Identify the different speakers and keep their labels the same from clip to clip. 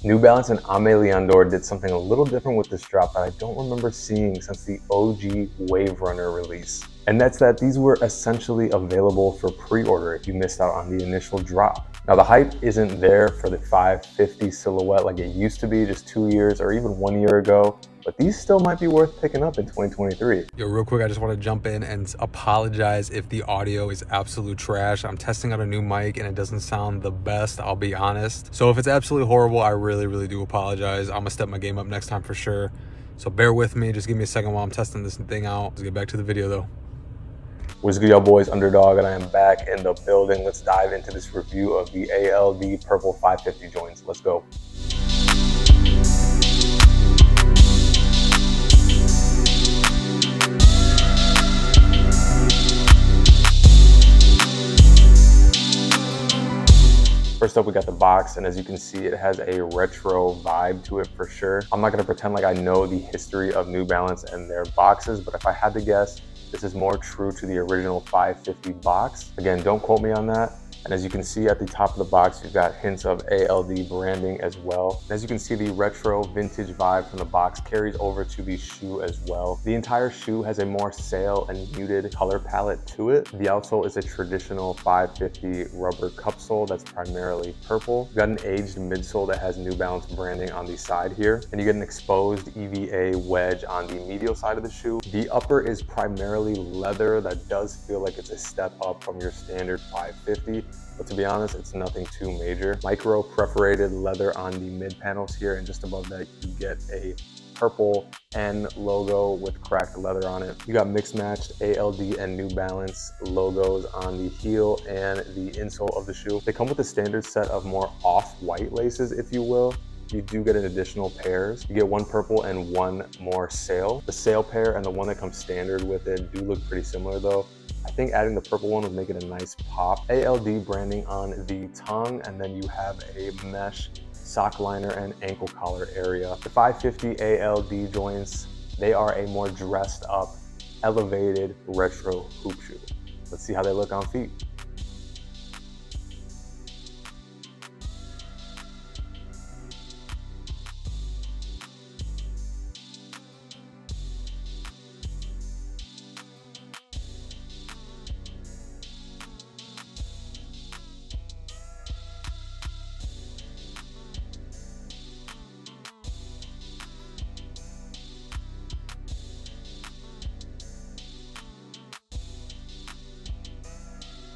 Speaker 1: New Balance and Aimé Dore did something a little different with this drop that I don't remember seeing since the OG Wave Runner release. And that's that these were essentially available for pre-order if you missed out on the initial drop. Now the hype isn't there for the 550 silhouette like it used to be just 2 years or even 1 year ago, but these still might be worth picking up in 2023.
Speaker 2: Yo, real quick, I just want to jump in and apologize if the audio is absolute trash. I'm testing out a new mic and it doesn't sound the best, I'll be honest. So if it's absolutely horrible, I really do apologize. I'm gonna step my game up next time for sure. So bear with me, just give me a second while I'm testing this thing out. Let's get back to the video though.
Speaker 1: What's good, y'all boys? Underdog, and I am back in the building. Let's dive into this review of the ALD Purple 550 joints. Let's go. First up, we got the box, and as you can see, it has a retro vibe to it for sure. I'm not gonna pretend like I know the history of New Balance and their boxes, but if I had to guess, this is more true to the original 550 box. Again, don't quote me on that. And as you can see at the top of the box, you've got hints of ALD branding as well. And as you can see, the retro vintage vibe from the box carries over to the shoe as well. The entire shoe has a more sail and muted color palette to it. The outsole is a traditional 550 rubber cup sole that's primarily purple. You've got an aged midsole that has New Balance branding on the side here. And you get an exposed EVA wedge on the medial side of the shoe. The upper is primarily leather that does feel like it's a step up from your standard 550. But to be honest, it's nothing too major. Micro perforated leather on the mid panels here, and just above that you get a purple N logo with cracked leather on it. You got mixed matched ALD and New Balance logos on the heel and the insole of the shoe. They come with a standard set of more off-white laces, if you will. You do get an additional pairs. You get one purple and one more sail. The sail pair and the one that comes standard with it do look pretty similar though. I think adding the purple one would make it a nice pop. ALD branding on the tongue, and then you have a mesh sock liner and ankle collar area. The 550 ALD joints, they are a more dressed up, elevated retro hoop shoe. Let's see how they look on feet.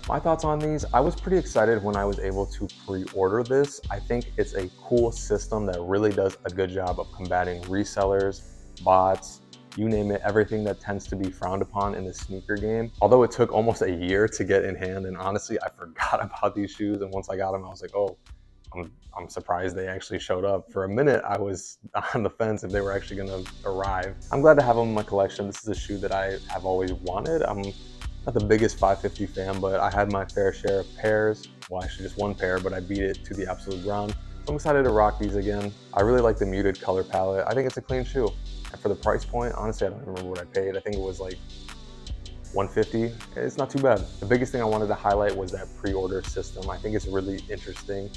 Speaker 1: My thoughts on these, I was pretty excited when I was able to pre-order this. I think it's a cool system that really does a good job of combating resellers, bots, you name it, everything that tends to be frowned upon in the sneaker game. Although it took almost a year to get in hand, and honestly, I forgot about these shoes, and once I got them, I was like, oh, I'm surprised they actually showed up. For a minute, I was on the fence if they were actually gonna arrive. I'm glad to have them in my collection. This is a shoe that I have always wanted. I'm not the biggest 550 fan, but I had my fair share of pairs. Well, actually just one pair, but I beat it to the absolute ground. So I'm excited to rock these again. I really like the muted color palette. I think it's a clean shoe. And for the price point, honestly, I don't remember what I paid. I think it was like $150. It's not too bad. The biggest thing I wanted to highlight was that pre-order system. I think it's really interesting.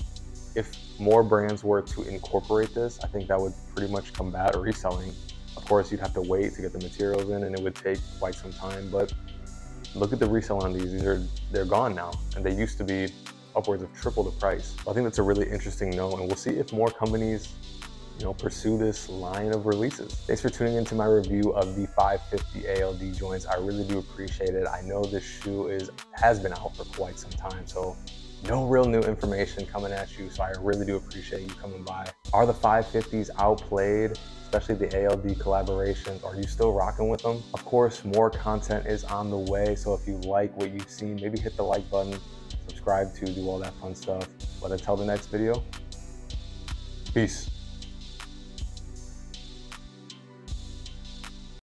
Speaker 1: If more brands were to incorporate this, I think that would pretty much combat reselling. Of course, you'd have to wait to get the materials in, and it would take quite some time, but look at the resale on these. They're gone now, and they used to be upwards of triple the price. I think that's a really interesting note, and we'll see if more companies, pursue this line of releases. Thanks for tuning into my review of the 550 ALD joints. I really do appreciate it. I know this shoe has been out for quite some time, so no real new information coming at you, so I really do appreciate you coming by. Are the 550s outplayed? Especially the ALD collaborations, are you still rocking with them? Of course, more content is on the way, so if you like what you've seen, maybe hit the like button, subscribe to do all that fun stuff. But until the next video, peace.